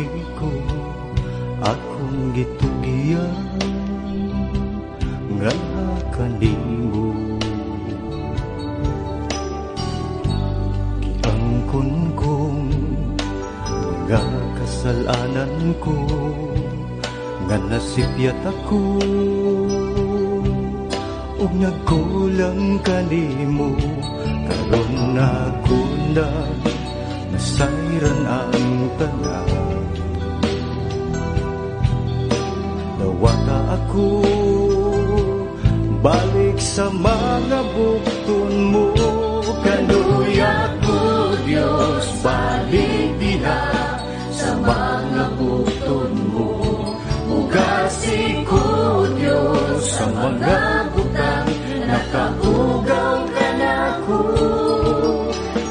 kinabuhi ko, akong gitugiyan nga kanimo. Giangkon kong mga kasalanan ko, nga nasipyat ako ug nagkulang kanimo. Karon ako na nasayran ang tanan, nawata ako balik sa mga bukton mo. Kaluya ko Diyos, balik diha sa mga bukton mo. Ugasi ko Diyos sa mga butang, nakahugaw ka na ko.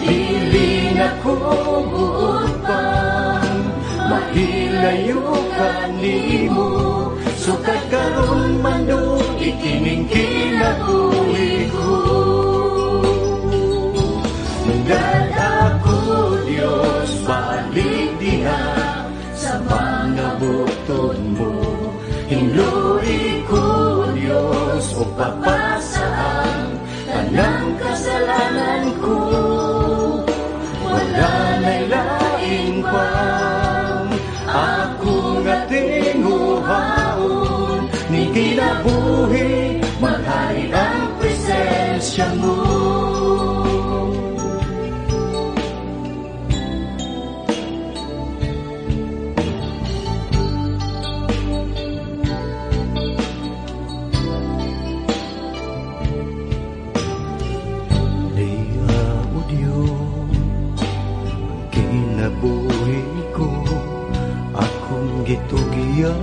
Dili na ko buot pang mahilayo ka nimo. Sukat karon man do ikining kinabuhi ko. Munggad ako Diyos, balik diha sa mga bukton mo. Hinluin ko Diyos, o papasaan tanang kasalanan ko. Wala na'y lain pang ako nga tinguhaon. Ni kinabuhi, maghari ang presensya mo. Kinabuhi ko, akong gitugiyan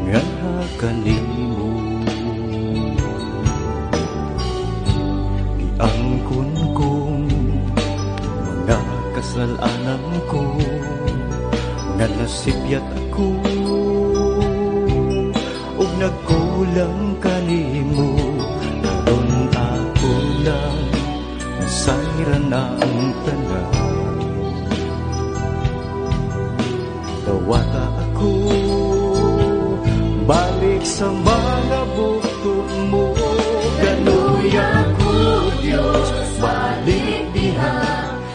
nga kanimo. Giangkon kong mga kasalanan ko, nga nasipyat ako ug nagkulang kanimo. Karon ako lang nasayran ang tanan, nawata ako balik sa mga bukton mo. Kaluya ko Diyos, balik diha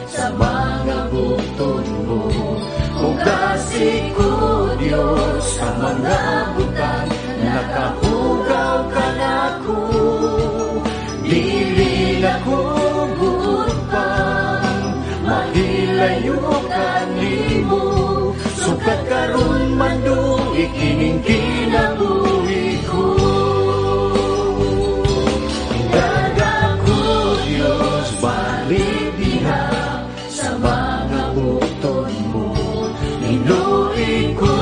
sa mga bukton mo. Ugasi ko Diyos sa mga butang, nakahugaw ka na ko. Dili na ko buot pang mahilayo ka nimo. Sukat karon man do ikining kinabuhi ko. Daga ko Diyos, balik diha sa mga bukton mo. Hinluin ko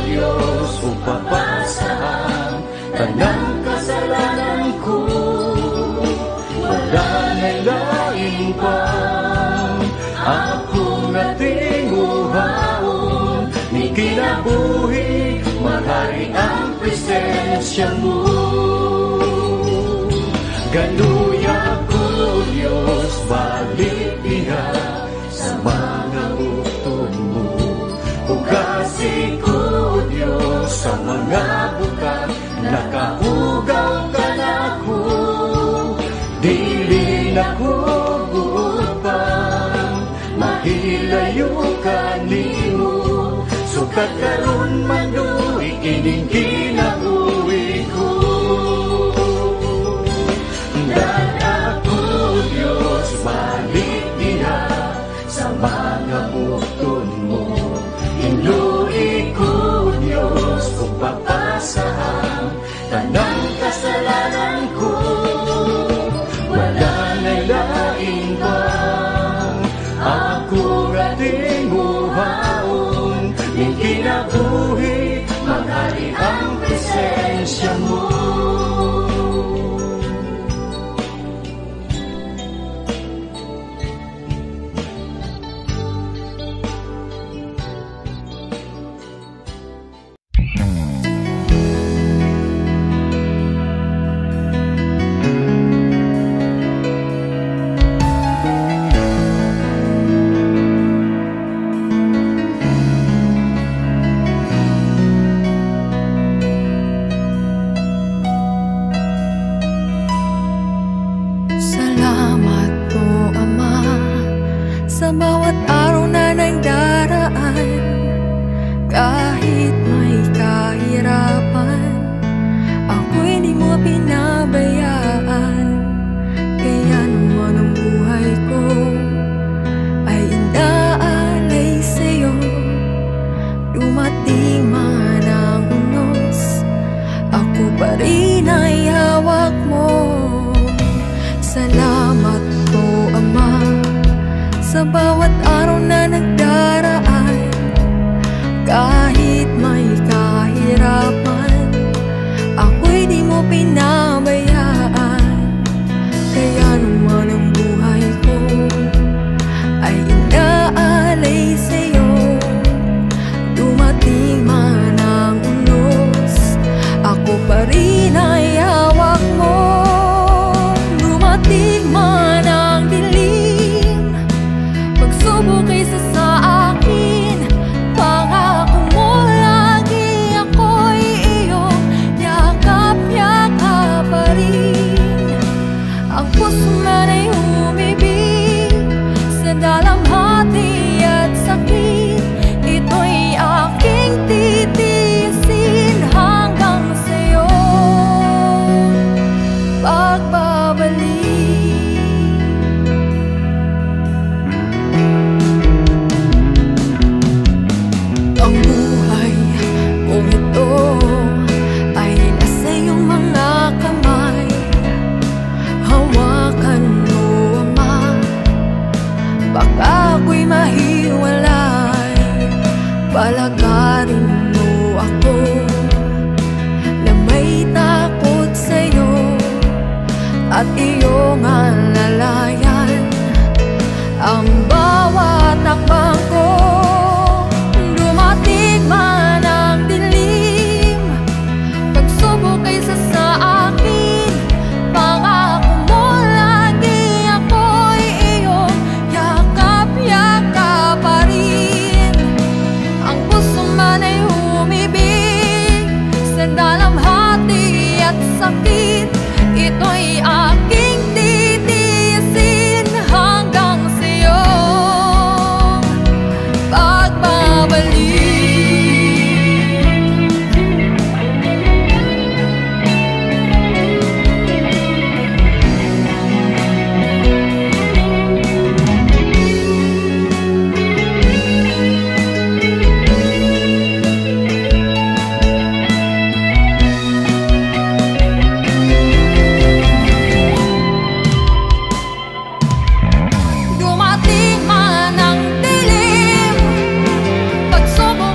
Diyos, o papasaan tanang kasalanan ko. Wala na'y lain pang ako nga tinguhaon. Ni kinabuhi, maghari ang presensya mo. Galuya ko Diyos, balik diha sa mga bukton mo. Ugasi ko Diyos sa mga butang, nakahugaw ka na ko. Dili na ko buot pang mahilayo ka nimo. Sukat karon man do ikining kinabuhi ko. Dada ko Diyos, balik diha sa mga bukton mo. Hinluin ko Diyos, kung papasaan tanang kasalanan ko. Wala na'y lain pang ako nga tinguhaon. Ni kinabuhi, maghari ang Dumating man ang unos, ako pa rin ay hawak mo. Salamat po, Ama, sa bawat araw na nagdaraan. Kahit may kahirapan, ako'y di mo pinabayaan. Kaya naman ang buhay ko ay inaalay sa'yo. Dumating man ang unos, ako pa rin ay hawak mo. Dumating man ang dilim, pagsubok isa sa akin, pangako mo lagi ako'y iyong yakap-yakap pa rin. Ang puso man ay umibig sa dalamhati at sakit, ito'y aking titiisin hanggang sa'yo pagbabalik. Ang buhay kung ito ay nasa iyong mga kamay. Hawakan mo, Ama, baka ako'y mahiwalay. Palagarin mo ako na may takot sa'yo at iyong alalayan ang bawat takbang ko. Dumating man ang dilim, pagsubok ay isa sa akin, pangako mo lagi ako'y iyong yakap-yakap pa rin. Ang puso man ay umibig sa dalamhati at sakit, ito'y aking titiisin hanggang sa'yo pagbabalik. Dumating man ang dilim, pagsubok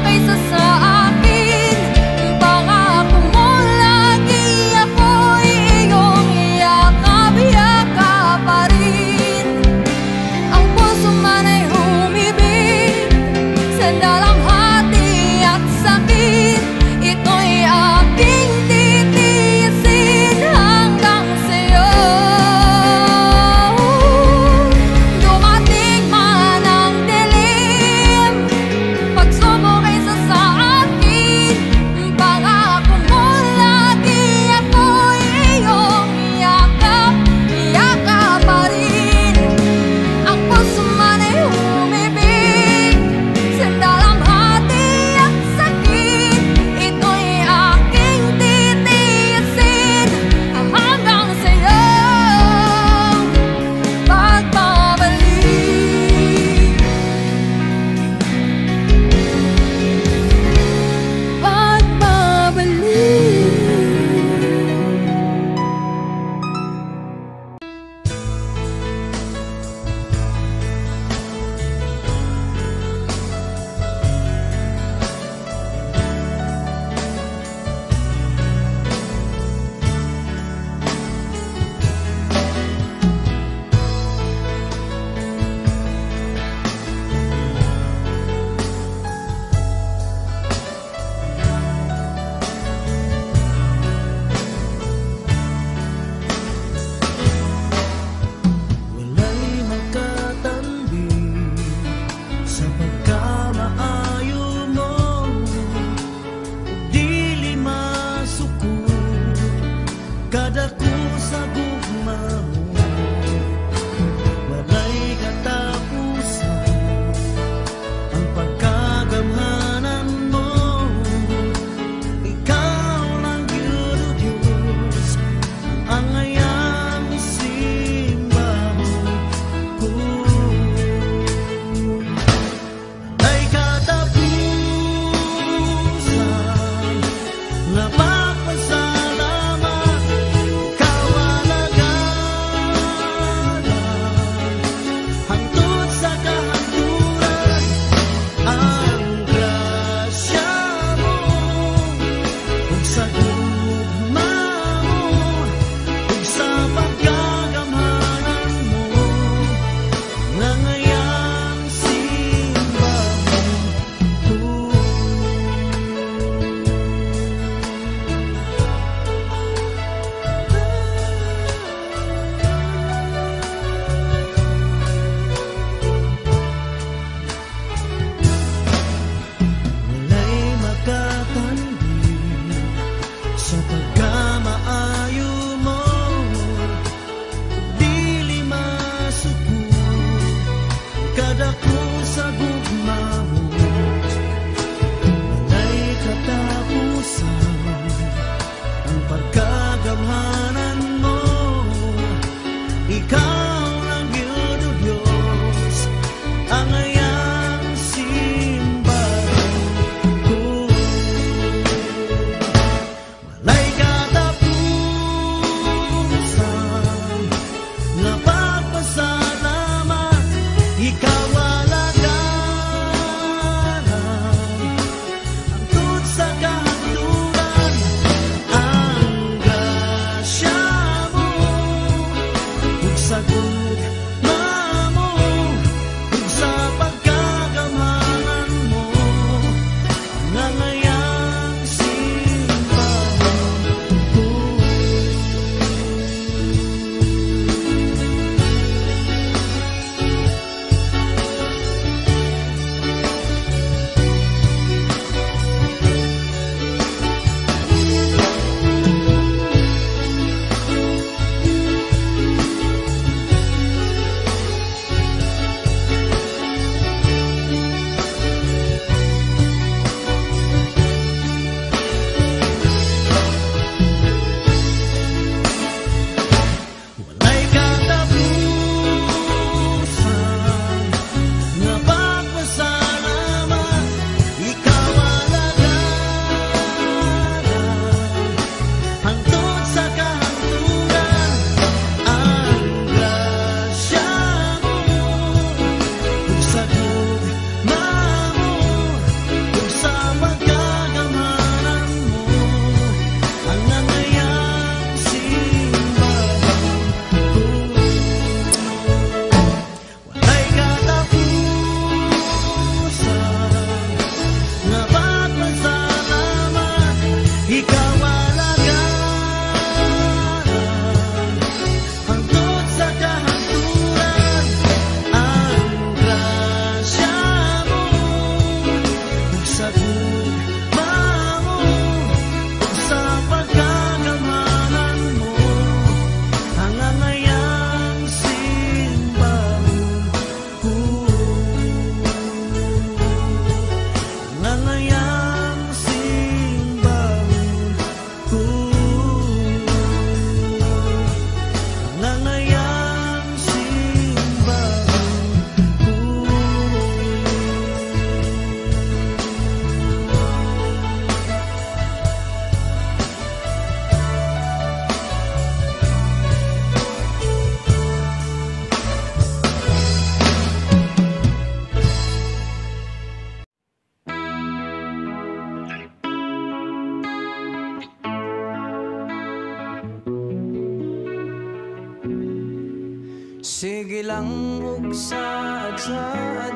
Sige lang ug saad-saad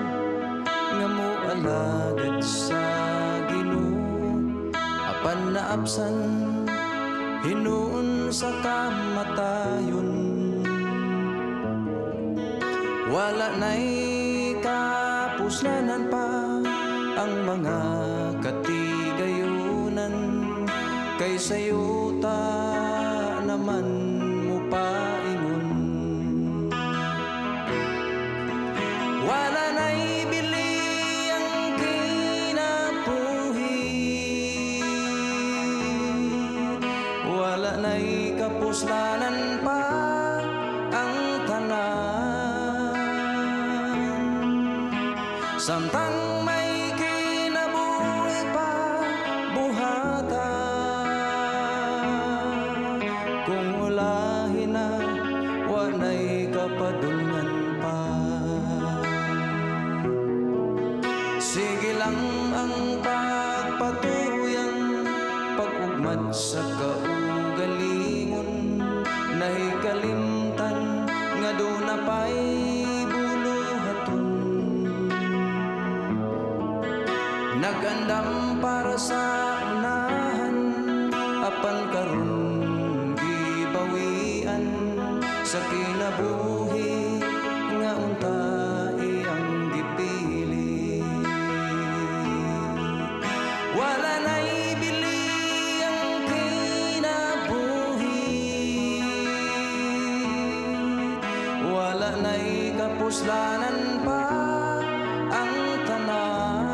nga moalagad sa Ginoo, apan naapsan hinuon sa kamatayon. Wala na'y kapuslanan pa ang mga katigayunan, kay sayo ta naman mo paingon. Wala na'y bili ang kinabuhi, wala na'y kapuslanan pa ang tanan. Samtang may kinabuhi pa buhata, kung ulahin na wala'y kapadungan pa. Sige lang ang pagpatuyang pag-ugmad sa kaugalingon, nahi kalimtan nga doon na pa'y buluhaton. Nagandam para sa unahan, apan karon gibawian sa kinabuhi nga unta iyang gipili. Wala na'y bili ang kinabuhi, wala na'y kapuslanan pa ang tanan.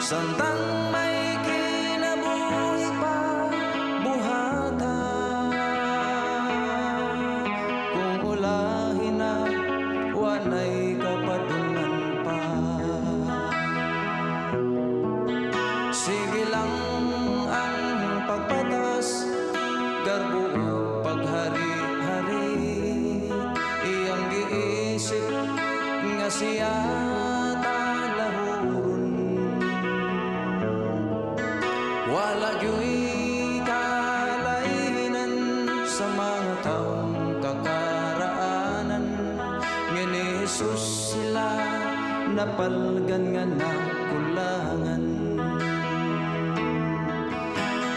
Samtang may kinabuhi pa buhata, kung ulahin na wala'y kapadungan pa. Sige lang ang pagpatas, garbo o paghari-hari, iyang giisip nga siya talahuron. Wala gyu'y kalainan sa mga taong kakaraanan, nga ni Jesus sila napalgan nga nakulangan.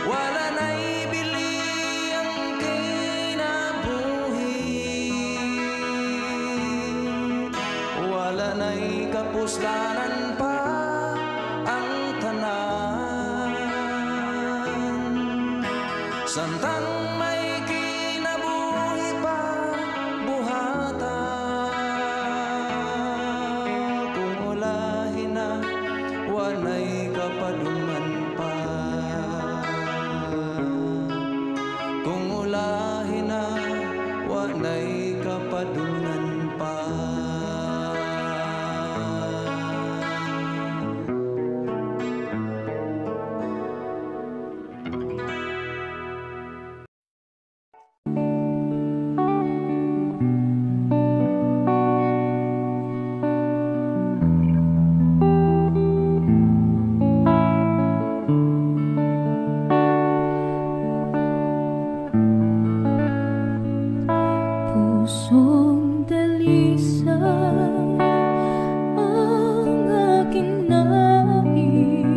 Wala na'y bili ang kinabuhi, wala na'y kapuslanan pa ang tanan. Samtang may kinabuhi pa buhata, kung ulahin na wala'y kapadungan pa. Kung ulahin na wala'y kapadungan pa. Pusong dalisa ang aking nais,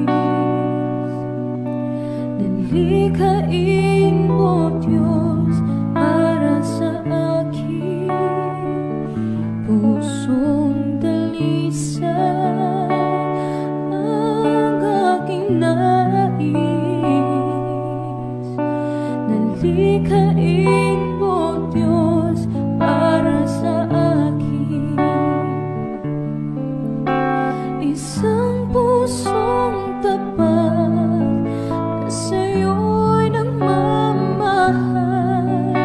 nalikhain mo Diyos para sa akin. Pusong dalisa ang aking nais, nalikhain mo Diyos para sa akin. Isang pusong tapat na sa'yo'y nagmamahal,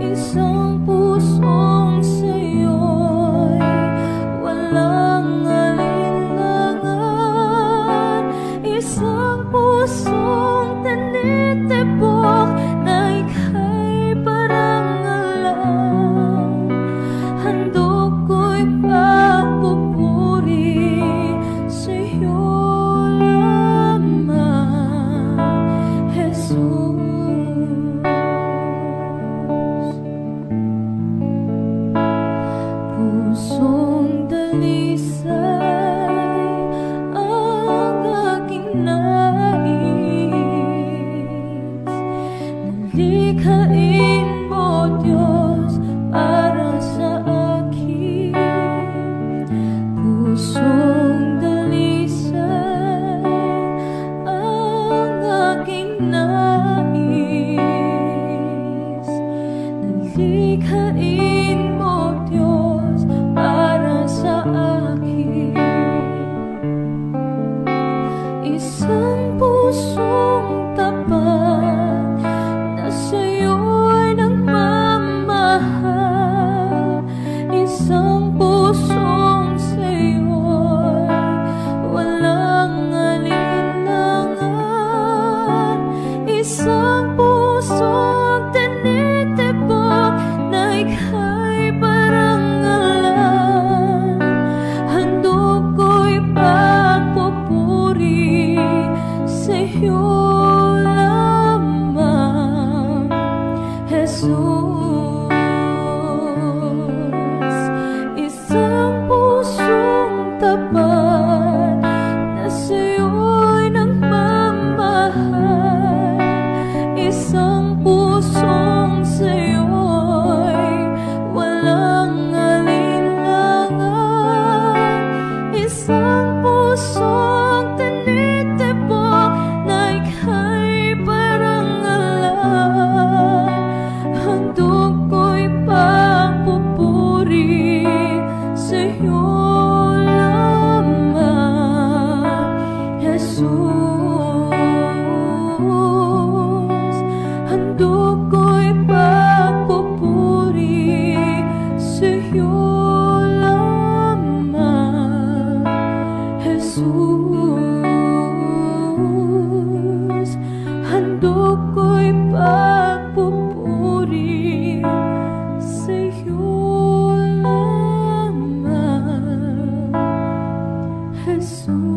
isang pusong sa'yo'y walang alinlangan, isang pusong tinitibok na ika'y parang alam. Handog ko'y pagpupuri sa'yo lamang. tapat na sa'yo'y nagmamahal. Isang pusong sa'yo'y walang alinlangan. Isang pusong tinitibok na ika'y parangalan. Handog ko'y pagpupuri sa'yo lamang, Jesus. Handog ko'y pagpupuri sa'yo lamang, Jesus. Handog ko'y pagpupuri sa'yo lamang, Jesus.